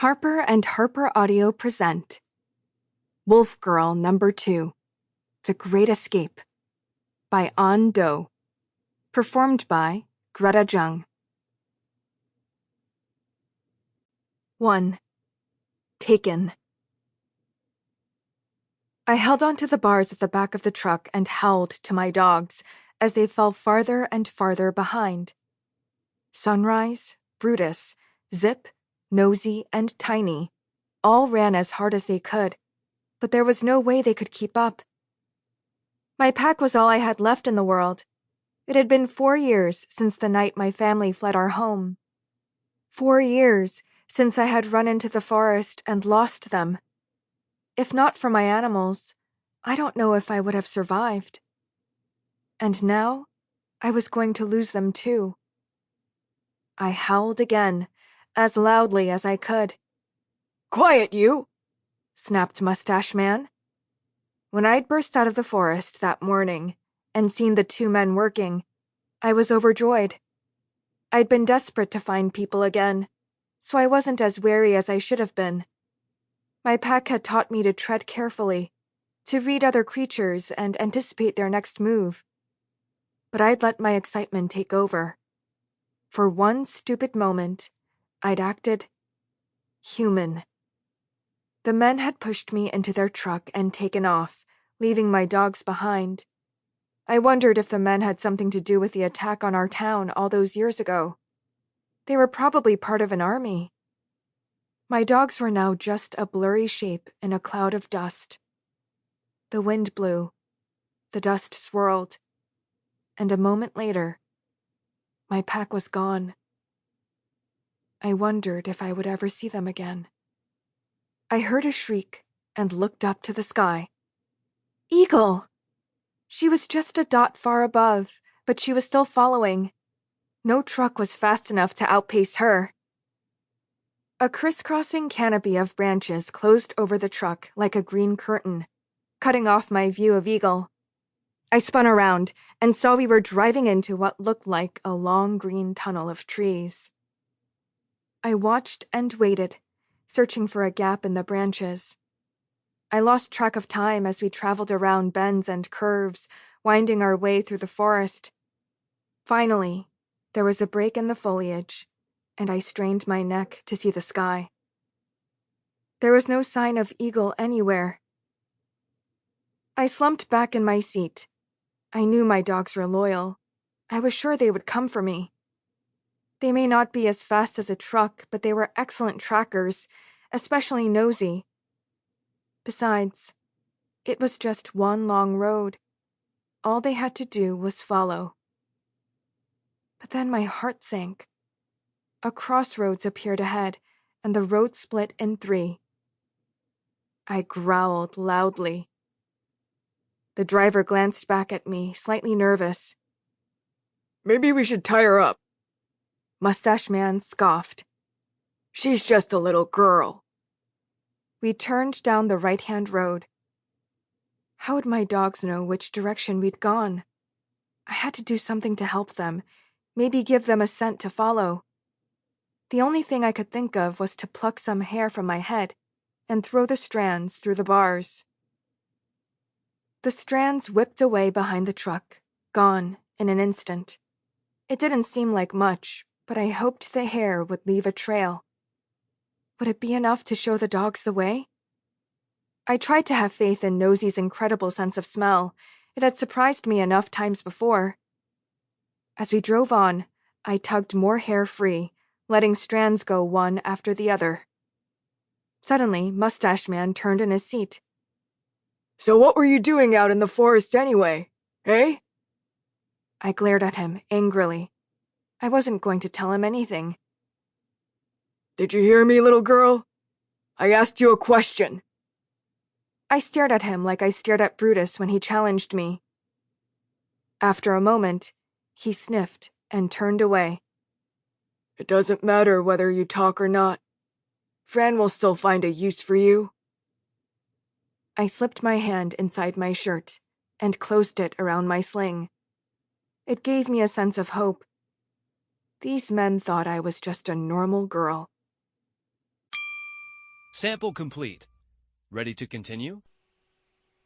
Harper and Harper Audio present Wolf Girl Number 2, The Great Escape by Anh Do, performed by Greta Jung. 1. Taken. I held onto the bars at the back of the truck and howled to my dogs as they fell farther and farther behind. Sunrise, Brutus, Zip, Nosy, and Tiny all ran as hard as they could, but there was no way they could keep up. My pack was all I had left in the world. It had been 4 years since the night my family fled our home. 4 years since I had run into the forest and lost them. If not for my animals, I don't know if I would have survived. And now, I was going to lose them too. I howled again, as loudly as I could. "Quiet, you!" snapped Mustache Man. When I'd burst out of the forest that morning and seen the 2 men working, I was overjoyed. I'd been desperate to find people again, so I wasn't as wary as I should have been. My pack had taught me to tread carefully, to read other creatures and anticipate their next move. But I'd let my excitement take over. For one stupid moment, I'd acted human. The men had pushed me into their truck and taken off, leaving my dogs behind. I wondered if the men had something to do with the attack on our town all those years ago. They were probably part of an army. My dogs were now just a blurry shape in a cloud of dust. The wind blew, the dust swirled, and a moment later, my pack was gone. I wondered if I would ever see them again. I heard a shriek and looked up to the sky. Eagle! She was just a dot far above, but she was still following. No truck was fast enough to outpace her. A crisscrossing canopy of branches closed over the truck like a green curtain, cutting off my view of Eagle. I spun around and saw we were driving into what looked like a long green tunnel of trees. I watched and waited, searching for a gap in the branches. I lost track of time as we traveled around bends and curves, winding our way through the forest. Finally, there was a break in the foliage, and I strained my neck to see the sky. There was no sign of Eagle anywhere. I slumped back in my seat. I knew my dogs were loyal. I was sure they would come for me. They may not be as fast as a truck, but they were excellent trackers, especially Nosy. Besides, it was just one long road. All they had to do was follow. But then my heart sank. A crossroads appeared ahead, and the road split in 3. I growled loudly. The driver glanced back at me, slightly nervous. "Maybe we should tie her up." Mustache Man scoffed. "She's just a little girl." We turned down the right-hand road. How would my dogs know which direction we'd gone? I had to do something to help them, maybe give them a scent to follow. The only thing I could think of was to pluck some hair from my head and throw the strands through the bars. The strands whipped away behind the truck, gone in an instant. It didn't seem like much, but I hoped the hair would leave a trail. Would it be enough to show the dogs the way? I tried to have faith in Nosy's incredible sense of smell. It had surprised me enough times before. As we drove on, I tugged more hair free, letting strands go one after the other. Suddenly, Mustache Man turned in his seat. "So what were you doing out in the forest anyway, eh?" I glared at him angrily. I wasn't going to tell him anything. "Did you hear me, little girl? I asked you a question." I stared at him like I stared at Brutus when he challenged me. After a moment, he sniffed and turned away. "It doesn't matter whether you talk or not. Fran will still find a use for you." I slipped my hand inside my shirt and closed it around my sling. It gave me a sense of hope. These men thought I was just a normal girl. Sample complete. Ready to continue?